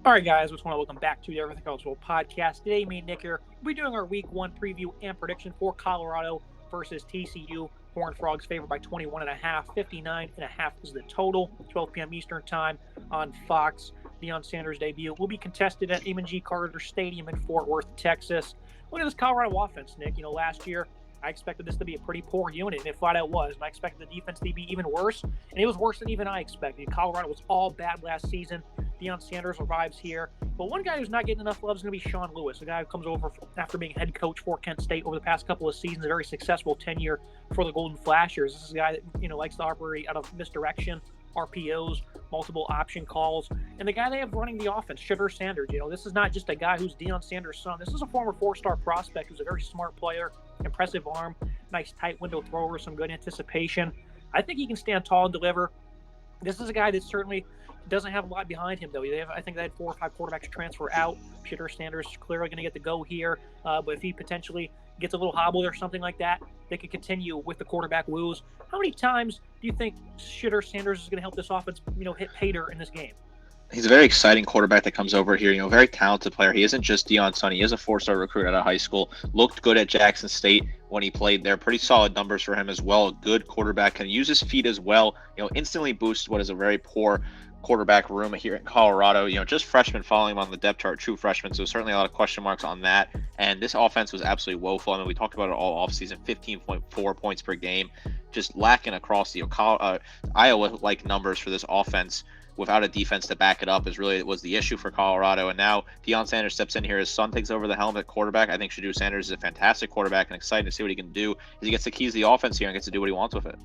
All right, guys, just want to welcome back to the Everything College Football podcast. Today, me and Nick here, we'll be doing our Week 1 preview and prediction for Colorado versus TCU. Horned Frogs favored by 21.5, 59.5 is the total. 12 p.m. Eastern Time on Fox. Deion Sanders' debut will be contested at Amon G. Carter Stadium in Fort Worth, Texas. Look at this Colorado offense, Nick. Last year, I expected this to be a pretty poor unit, and it flat out was. And I expected the defense to be even worse, and it was worse than even I expected. Colorado was all bad last season. Deion Sanders arrives here. But one guy who's not getting enough love is going to be Sean Lewis, a guy who comes over after being head coach for Kent State over the past couple of seasons, a very successful tenure for the Golden Flashers. This is a guy that likes to operate out of misdirection, RPOs, multiple option calls, and the guy they have running the offense, Shedeur Sanders. This is not just a guy who's Deion Sanders' son. This is a former four-star prospect who's a very smart player, impressive arm, nice tight window thrower, some good anticipation. I think he can stand tall and deliver. This is a guy that certainly doesn't have a lot behind him, though. I think they had 4 or 5 quarterbacks transfer out. Shedeur Sanders is clearly going to get the go here, but if he potentially gets a little hobbled or something like that, they could continue with the quarterback woes. How many times do you think Shedeur Sanders is going to help this offense, hit pay dirt in this game? He's a very exciting quarterback that comes over here. Very talented player. He isn't just Deion's son. He is a 4-star recruit out of high school. Looked good at Jackson State when he played there. Pretty solid numbers for him as well. A good quarterback. Can use his feet as well. Instantly boosts what is a very poor quarterback room here in Colorado. Just freshmen following him on the depth chart, true freshmen. So certainly a lot of question marks on that. And this offense was absolutely woeful. We talked about it all offseason. 15.4 points per game, just lacking across the Iowa-like numbers for this offense. Without a defense to back it up was the issue for Colorado. And now Deion Sanders steps in here. His son takes over the helm at quarterback. I think Shedeur Sanders is a fantastic quarterback and excited to see what he can do as he gets the keys to the offense here and gets to do what he wants with it.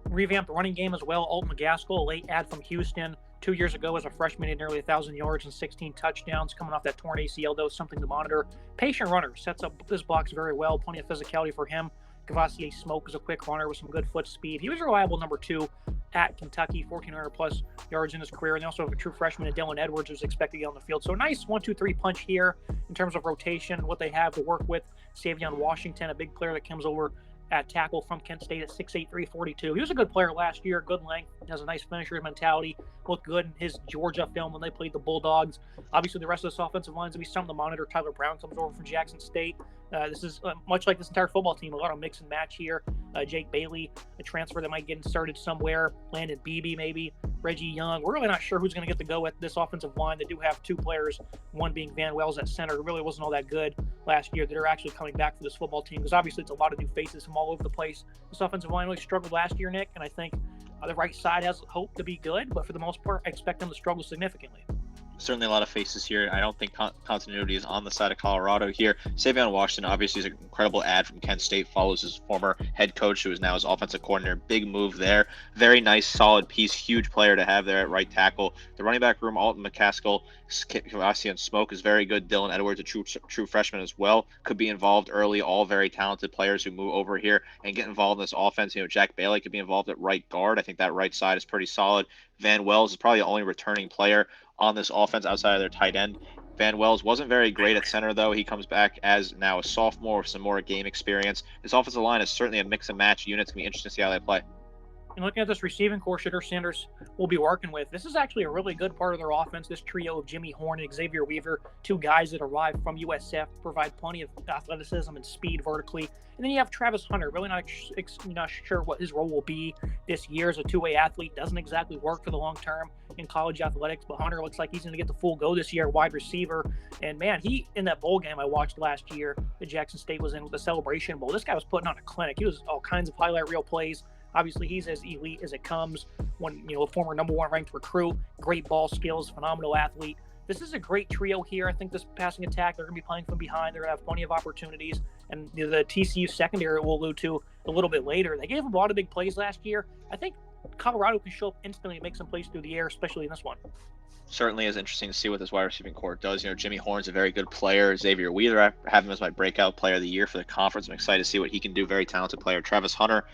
Revamped running game as well. Alton McGaskill, a late add from Houston. 2 years ago as a freshman, had nearly 1,000 yards and 16 touchdowns. Coming off that torn ACL, though, something to monitor. Patient runner, sets up his blocks very well. Plenty of physicality for him. Cavassier Smoke is a quick runner with some good foot speed. He was a reliable number 2 at Kentucky, 1,400-plus yards in his career. And they also have a true freshman, Dylan Edwards, who's expected to get on the field. So a nice 1-2-3 punch here in terms of rotation, what they have to work with. Savion Washington, a big player that comes over at tackle from Kent State at 6'8", 342. He was a good player last year, good length, has a nice finisher's mentality, looked good in his Georgia film when they played the Bulldogs. Obviously, the rest of this offensive line is going to be something to monitor. Tyler Brown comes over from Jackson State. This is much like this entire football team, a lot of mix and match here. Jake Bailey, a transfer that might get inserted somewhere. Landon Beebe, maybe. Reggie Young. We're really not sure who's going to get the go at this offensive line. They do have 2 players, one being Van Wells at center, who really wasn't all that good last year, that are actually coming back for this football team, because obviously it's a lot of new faces from all over the place. This offensive line really struggled last year, Nick, and I think the right side has hope to be good, but for the most part, I expect them to struggle significantly. Certainly a lot of faces here. I don't think continuity is on the side of Colorado here. Savion Washington obviously is an incredible ad from Kent State, follows his former head coach, who is now his offensive coordinator. Big move there. Very nice, solid piece. Huge player to have there at right tackle. The running back room, Alton McCaskill, Cavassier Smoke is very good. Dylan Edwards, a true freshman as well, could be involved early. All very talented players who move over here and get involved in this offense. Jack Bailey could be involved at right guard. I think that right side is pretty solid. Van Wells is probably the only returning player on this offense outside of their tight end. Van Wells wasn't very great at center, though. He comes back as now a sophomore with some more game experience. This offensive line is certainly a mix and match unit. It's going to be interesting to see how they play. And looking at this receiving core Shedeur Sanders will be working with, this is actually a really good part of their offense, this trio of Jimmy Horn and Xavier Weaver, 2 guys that arrived from USF, provide plenty of athleticism and speed vertically. And then you have Travis Hunter, really not sure what his role will be this year as a 2-way athlete. Doesn't exactly work for the long term in college athletics, but Hunter looks like he's going to get the full go this year, wide receiver. And man, he, in that bowl game I watched last year that Jackson State was in with the Celebration Bowl, this guy was putting on a clinic. He was all kinds of highlight reel plays. Obviously, he's as elite as it comes. When a former number 1 ranked recruit, great ball skills, phenomenal athlete. This is a great trio here. I think this passing attack, they're going to be playing from behind. They're going to have plenty of opportunities. And the TCU secondary we'll allude to a little bit later. They gave them a lot of big plays last year. I think Colorado can show up instantly and make some plays through the air, especially in this one. Certainly is interesting to see what this wide receiving core does. Jimmy Horn's a very good player. Xavier Weaver, I have him as my breakout player of the year for the conference. I'm excited to see what he can do. Very talented player. Travis Hunter,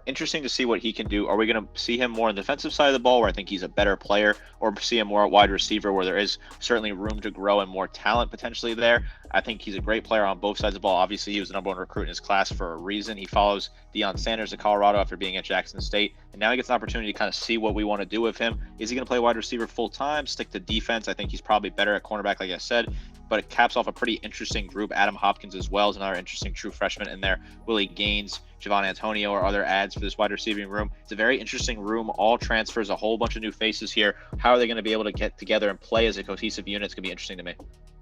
interesting to see what he can do. Are we going to see him more on the defensive side of the ball, where I think he's a better player, or see him more at wide receiver, where there is certainly room to grow and more talent potentially there? I think he's a great player on both sides of the ball. Obviously, he was the number 1 recruit in his class for a reason. He follows Deion Sanders of Colorado after being at Jackson State, and now he gets an opportunity to kind of see what we want to do with him. Is he going to play wide receiver full time, stick to defense? I think he's probably better at cornerback, like I said, but it caps off a pretty interesting group. Adam Hopkins as well is another interesting true freshman in there. Willie Gaines, Javon Antonio are other adds for this wide receiving room. It's a very interesting room, all transfers, a whole bunch of new faces here. How are they going to be able to get together and play as a cohesive unit? It's going to be interesting to me.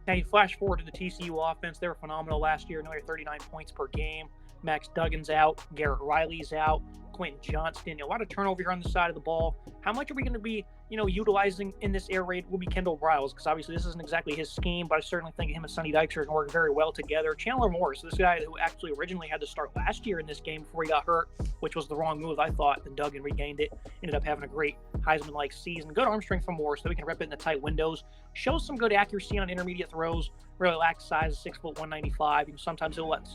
Now you flash forward to the TCU offense. They were phenomenal last year, nearly 39 points per game. Max Duggan's out, Garrett Riley's out, Quentin Johnston. A lot of turnover here on the side of the ball. How much are we going to be, utilizing in this air raid will be Kendall Briles, because obviously this isn't exactly his scheme, but I certainly think him and Sonny Dykes are going to work very well together. Chandler Morris, this guy who actually originally had to start last year in this game before he got hurt, which was the wrong move, I thought, and Duggan regained it. Ended up having a great Heisman-like season. Good arm strength from Morris, so we can rip it in the tight windows. Shows some good accuracy on intermediate throws. Really lacks size, 6 foot 195. Sometimes he'll let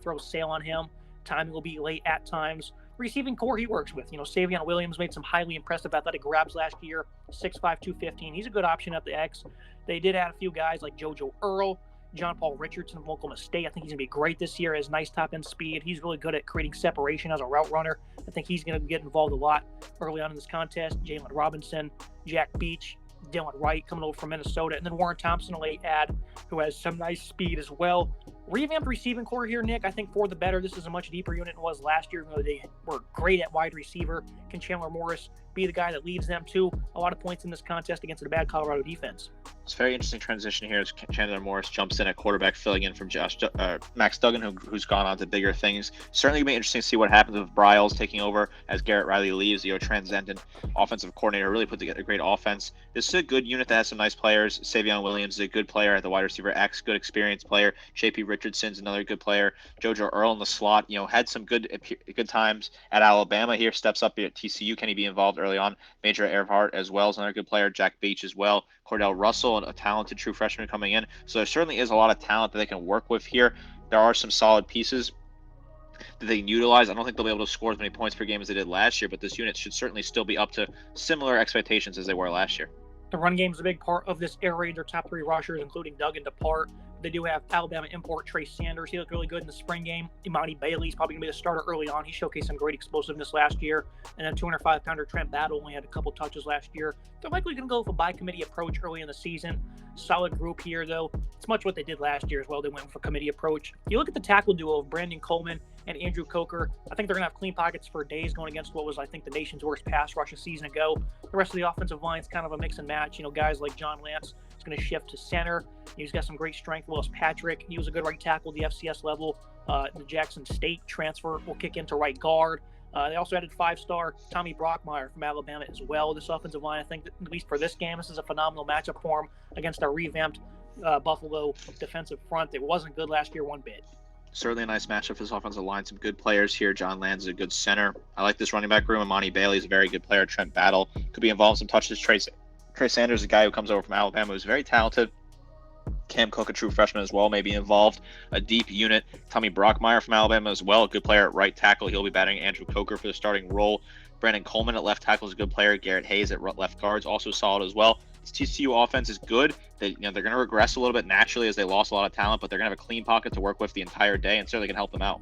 throw sail on him. Timing will be late at times. Receiving core he works with. Savion Williams made some highly impressive athletic grabs last year. 6'5", 215. He's a good option at the X. They did add a few guys like JoJo Earl, John Paul Richardson of Oklahoma State. I think he's going to be great this year. Has nice top-end speed. He's really good at creating separation as a route runner. I think he's going to get involved a lot early on in this contest. Jalen Robinson, Jack Beach, Dylan Wright coming over from Minnesota, and then Warren Thompson, a late add, who has some nice speed as well. Revamped receiving core here, Nick. I think for the better. This is a much deeper unit than it was last year. They were great at wide receiver. Can Chandler Morris be the guy that leads them to a lot of points in this contest against a bad Colorado defense? It's a very interesting transition here as Chandler Morris jumps in at quarterback, filling in from Max Duggan, who's gone on to bigger things. Certainly going to be interesting to see what happens with Briles taking over as Garrett Riley leaves. Transcendent offensive coordinator, really put together a great offense. This is a good unit that has some nice players. Savion Williams is a good player at the wide receiver X, good experienced player. J.P. Richardson's another good player. JoJo Earl in the slot, had some good times at Alabama here. Steps up here at TCU. Can he be involved early on? Major Earhart as well is another good player. Jack Beach as well. Cordell Russell, a talented true freshman coming in. So there certainly is a lot of talent that they can work with here. There are some solid pieces that they can utilize. I don't think they'll be able to score as many points per game as they did last year, but this unit should certainly still be up to similar expectations as they were last year. The run game is a big part of this air raid. Their top 3 rushers, including Duggan, depart. They do have Alabama import Trey Sanders. He looked really good in the spring game. Imani Bailey's probably going to be the starter early on. He showcased some great explosiveness last year. And then 205-pounder Trent Battle only had a couple touches last year. They're likely going to go with a by-committee approach early in the season. Solid group here, though. It's much what they did last year as well. They went with a committee approach. You look at the tackle duo of Brandon Coleman and Andrew Coker. I think they're going to have clean pockets for days going against what was, I think, the nation's worst pass rush a season ago. The rest of the offensive line is kind of a mix and match. Guys like John Lance is going to shift to center. He's got some great strength. Willis Patrick, he was a good right tackle at the FCS level. The Jackson State transfer will kick into right guard. They also added 5-star Tommy Brockmeyer from Alabama as well. This offensive line, I think, at least for this game, this is a phenomenal matchup for him against a revamped Buffalo defensive front that wasn't good last year one bit. Certainly a nice matchup for this offensive line. Some good players here. John Lands is a good center. I like this running back room. Imani Bailey is a very good player. Trent Battle could be involved in some touches. Trey Sanders is a guy who comes over from Alabama who's very talented. Cam Cook, a true freshman as well, may be involved. A deep unit. Tommy Brockmeyer from Alabama as well, a good player at right tackle. He'll be batting Andrew Coker for the starting role. Brandon Coleman at left tackle is a good player. Garrett Hayes at left guard is also solid as well. This TCU offense is good. They're going to regress a little bit naturally as they lost a lot of talent, but they're going to have a clean pocket to work with the entire day and certainly can help them out.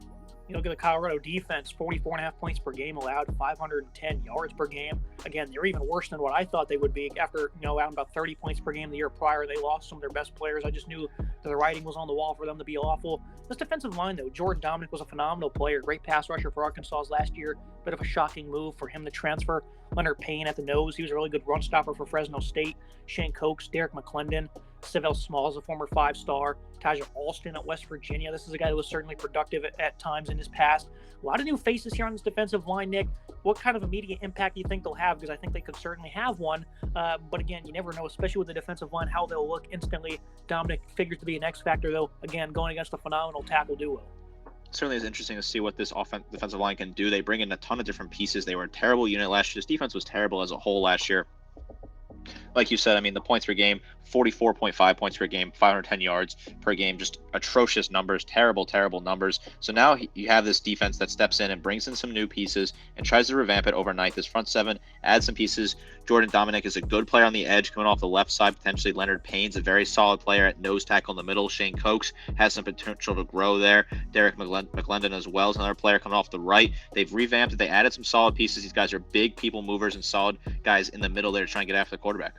You look at the Colorado defense, 44.5 points per game allowed, 510 yards per game. Again, they're even worse than what I thought they would be after, allowing about 30 points per game the year prior. They lost some of their best players. I just knew that the writing was on the wall for them to be awful. This defensive line, though, Jordan Dominic was a phenomenal player. Great pass rusher for Arkansas last year. Bit of a shocking move for him to transfer. Leonard Payne at the nose. He was a really good run stopper for Fresno State. Shane Cokes, Derek McClendon, Savell Smalls, a former 5-star. Taja Alston at West Virginia. This is a guy that was certainly productive at times in his past. A lot of new faces here on this defensive line, Nick. What kind of immediate impact do you think they'll have? Because I think they could certainly have one. But again, you never know, especially with the defensive line, how they'll look instantly. Dominic figures to be an X factor, though, again, going against a phenomenal tackle duo. Certainly is interesting to see what this defensive line can do. They bring in a ton of different pieces. They were a terrible unit last year. This defense was terrible as a whole last year. Like you said, I mean, the points per game, 44.5 points per game, 510 yards per game, just atrocious numbers, terrible numbers. So now you have this defense that steps in and brings in some new pieces and tries to revamp it overnight. This front seven adds some pieces. Jordan Dominic is a good player on the edge coming off the left side, potentially. Leonard Payne's a very solid player at nose tackle in the middle. Shane Cokes has some potential to grow there. Derek McLendon as well is another player coming off the right. They've revamped it. They added some solid pieces. These guys are big people movers and solid guys in the middle there to try and get after the quarterback.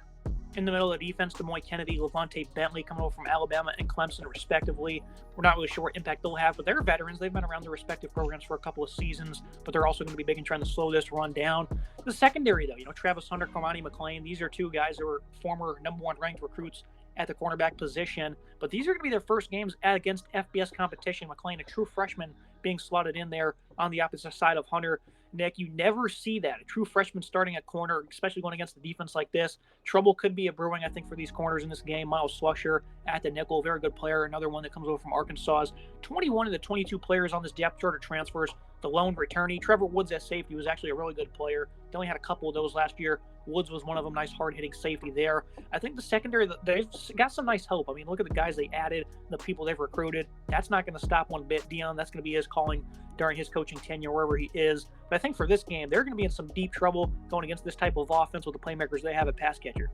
In the middle of the defense, DeMoy Kennedy, Levante Bentley coming over from Alabama and Clemson, respectively. We're not really sure what impact they'll have, but they're veterans. They've been around their respective programs for a couple of seasons, but they're also going to be big in trying to slow this run down. The secondary, though, Travis Hunter, Cormani McLean, these are two guys that were former number one ranked recruits at the cornerback position, but these are going to be their first games against FBS competition. McLean, a true freshman, being slotted in there on the opposite side of Hunter. Nick, you never see that. A true freshman starting at corner, especially going against a defense like this. Trouble could be a brewing, I think, for these corners in this game. Miles Slusher at the nickel, very good player. Another one that comes over from Arkansas. 21 of the 22 players on this depth chart are transfers. The lone returnee, Trevor Woods at safety, was actually a really good player. They only had a couple of those last year. Woods was one of them. Nice hard-hitting safety there. I think the secondary, they've got some nice help. I mean, look at the guys they added, the people they've recruited. That's not going to stop one bit. Deion, that's going to be his calling during his coaching tenure wherever he is. But I think for this game, they're going to be in some deep trouble going against this type of offense with the playmakers they have at pass catcher.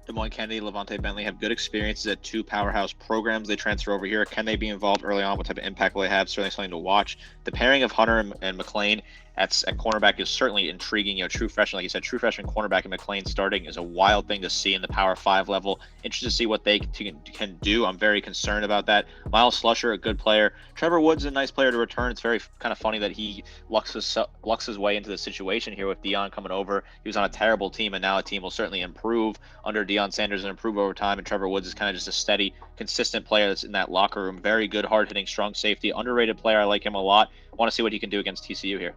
DeMoy Kennedy, Levante Bentley have good experiences at two powerhouse programs. They transfer over here. Can they be involved early on? What type of impact will they have? Certainly something to watch. The pairing of Hunter and McLean at cornerback is certainly intriguing. True freshman, like you said, true freshman cornerback and McLean starting is a wild thing to see in the Power 5 level. Interested to see what they can do. I'm very concerned about that. Miles Slusher, a good player. Trevor Woods, a nice player to return. It's very kind of funny that he lucks his way into the situation here with Deion coming over. He was on a terrible team, and now a team will certainly improve under Deion Sanders and improve over time. And Trevor Woods is kind of just a steady, consistent player that's in that locker room. Very good, hard-hitting, strong safety. Underrated player. I like him a lot. Want to see what he can do against TCU here.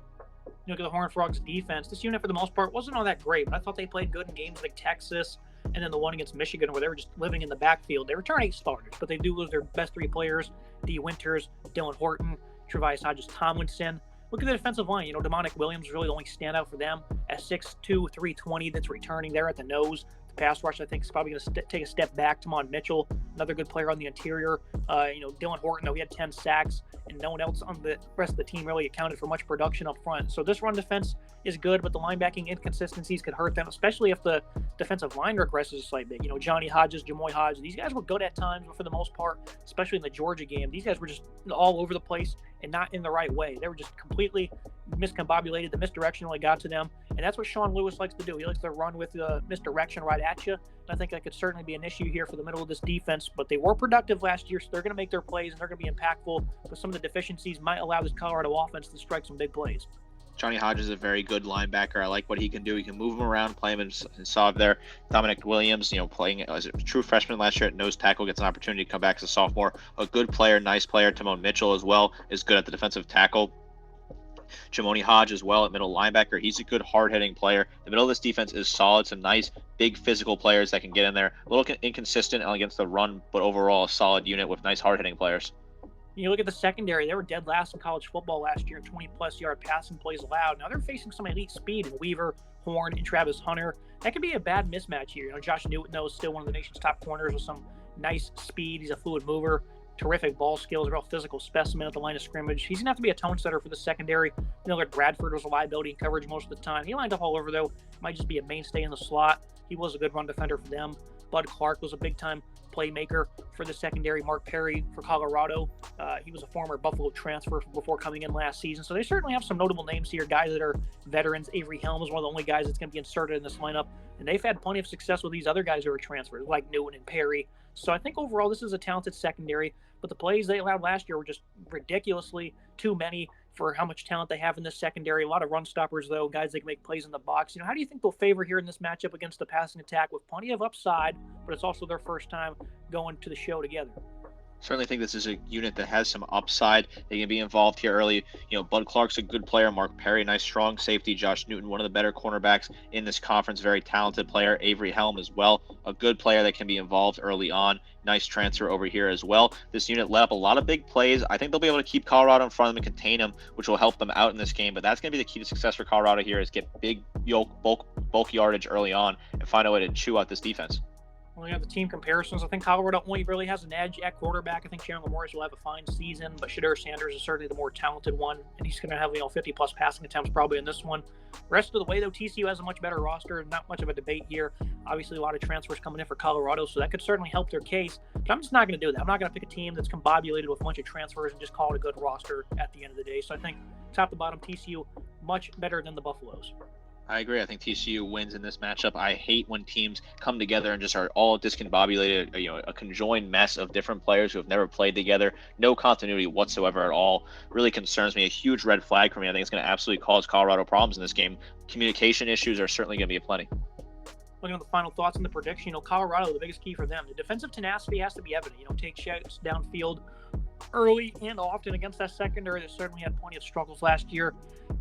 Look at the Horned Frogs defense. This unit, for the most part, wasn't all that great, but I thought they played good in games like Texas and then the one against Michigan where they were just living in the backfield. They return 8 starters, but they do lose their best 3 players, D. Winters, Dylan Horton, Travius Hodges-Tomlinson. Look at the defensive line. Demonic Williams is really the only standout for them at 6'2", 320 that's returning there at the nose. The pass rush, I think, is probably going to take a step back. Tamon Mitchell, another good player on the interior. Dylan Horton, though, he had 10 sacks, and no one else on the rest of the team really accounted for much production up front. So this run defense is good, but the linebacking inconsistencies could hurt them, especially if the defensive line regresses a slight bit. Johnny Hodges, Jamoy Hodges, these guys were good at times, but for the most part, especially in the Georgia game, these guys were just all over the place and not in the right way. They were just completely miscombobulated. The misdirection really got to them, and that's what Sean Lewis likes to do. He likes to run with misdirection right at you. And I think that could certainly be an issue here for the middle of this defense, but they were productive last year, so they're going to make their plays, and they're going to be impactful, but some of the deficiencies might allow this Colorado offense to strike some big plays. Johnny Hodges is a very good linebacker. I like what he can do. He can move him around, play him in solid there. Dominic Williams, playing as a true freshman last year at nose tackle, gets an opportunity to come back as a sophomore. A good player, nice player. Timon Mitchell as well is good at the defensive tackle. Jamoni Hodge as well at middle linebacker. He's a good hard-hitting player. The middle of this defense is solid. Some nice, big physical players that can get in there. A little inconsistent against the run, but overall a solid unit with nice hard-hitting players. You look at the secondary, they were dead last in college football last year, 20-plus yard passing plays allowed. Now they're facing some elite speed in Weaver, Horn, and Travis Hunter. That could be a bad mismatch here. Josh Newton, though, is still one of the nation's top corners with some nice speed. He's a fluid mover, terrific ball skills, a real physical specimen at the line of scrimmage. He's going to have to be a tone setter for the secondary. Bradford was a liability in coverage most of the time. He lined up all over, though. Might just be a mainstay in the slot. He was a good run defender for them. Bud Clark was a big-time playmaker for the secondary. Mark Perry for Colorado. He was a former Buffalo transfer before coming in last season. So they certainly have some notable names here, guys that are veterans. Avery Helm is one of the only guys that's going to be inserted in this lineup. And they've had plenty of success with these other guys who are transfers, like Newton and Perry. So I think overall this is a talented secondary. But the plays they allowed last year were just ridiculously too many for how much talent they have in this secondary. A lot of run stoppers, though, guys that can make plays in the box. How do you think they'll favor here in this matchup against the passing attack with plenty of upside, but it's also their first time going to the show together? Certainly think this is a unit that has some upside. They can be involved here early. Bud Clark's a good player. Mark Perry, nice strong safety. Josh Newton, one of the better cornerbacks in this conference, very talented player. Avery Helm as well, a good player that can be involved early on. Nice transfer over here as well. This unit let up a lot of big plays. I think they'll be able to keep Colorado in front of them and contain them, which will help them out in this game. But that's going to be the key to success for Colorado here, is get big bulk yardage early on and find a way to chew out this defense. Well, you have the team comparisons. I think Colorado only really has an edge at quarterback. I think Chandler Morris will have a fine season, but Deion Sanders is certainly the more talented one, and he's going to have 50-plus passing attempts probably in this one. Rest of the way, though, TCU has a much better roster. Not much of a debate here. Obviously, a lot of transfers coming in for Colorado, so that could certainly help their case. But I'm just not going to do that. I'm not going to pick a team that's combobulated with a bunch of transfers and just call it a good roster at the end of the day. So I think top to bottom, TCU much better than the Buffaloes. I agree. I think TCU wins in this matchup. I hate when teams come together and just are all discombobulated, a conjoined mess of different players who have never played together. No continuity whatsoever at all. Really concerns me. A huge red flag for me. I think it's going to absolutely cause Colorado problems in this game. Communication issues are certainly going to be aplenty. Looking at the final thoughts on the prediction, Colorado, the biggest key for them, the defensive tenacity has to be evident. Take shots downfield early and often against that secondary that certainly had plenty of struggles last year.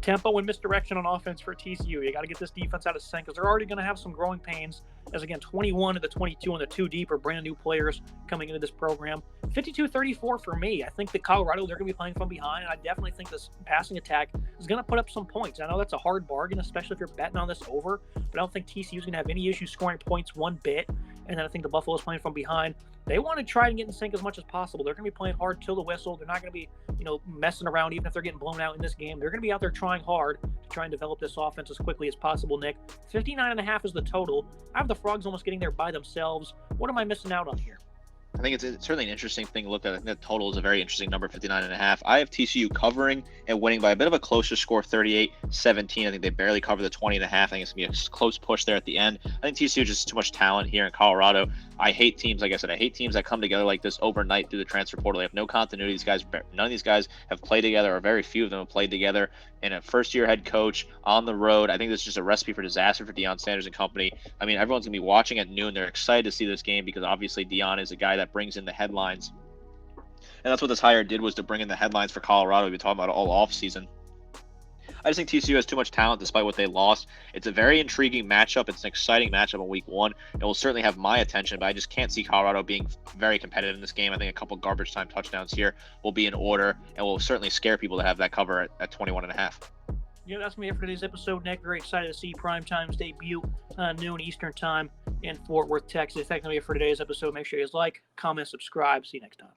Tempo and misdirection on offense for TCU. You got to get this defense out of sync because they're already going to have some growing pains. As again, 21 of the 22 and the 2 deep are brand new players coming into this program. 52-34 for me. I think that Colorado, they're going to be playing from behind, and I definitely think this passing attack is going to put up some points. I know that's a hard bargain, especially if you're betting on this over, but I don't think TCU is going to have any issue scoring points one bit. And then I think the Buffalo's playing from behind. They want to try and get in sync as much as possible. They're going to be playing hard till the whistle. They're not going to be, messing around even if they're getting blown out in this game. They're going to be out there trying hard to try and develop this offense as quickly as possible, Nick. 59.5 is the total. I have the Frogs almost getting there by themselves. What am I missing out on here? I think it's certainly an interesting thing to look at. I think the total is a very interesting number, 59.5. I have TCU covering and winning by a bit of a closer score, 38-17. I think they barely cover the 20.5. I think it's going to be a close push there at the end. I think TCU is just too much talent here in Colorado. I hate teams, like I said, I hate teams that come together like this overnight through the transfer portal. They have no continuity. None of these guys have played together, or very few of them have played together. And a first-year head coach on the road, I think this is just a recipe for disaster for Deion Sanders and company. I mean, everyone's going to be watching at noon. They're excited to see this game because obviously Deion is a guy that brings in the headlines. And that's what this hire did, was to bring in the headlines for Colorado. We've been talking about it all off season. I just think TCU has too much talent despite what they lost. It's a very intriguing matchup. It's an exciting matchup in week one. It will certainly have my attention, but I just can't see Colorado being very competitive in this game. I think a couple garbage time touchdowns here will be in order and will certainly scare people to have that cover at 21.5. Yeah, that's me for today's episode, Nick. Very excited to see Primetime's debut, noon Eastern time in Fort Worth, Texas. That's going to be it for today's episode. Make sure you guys like, comment, subscribe. See you next time.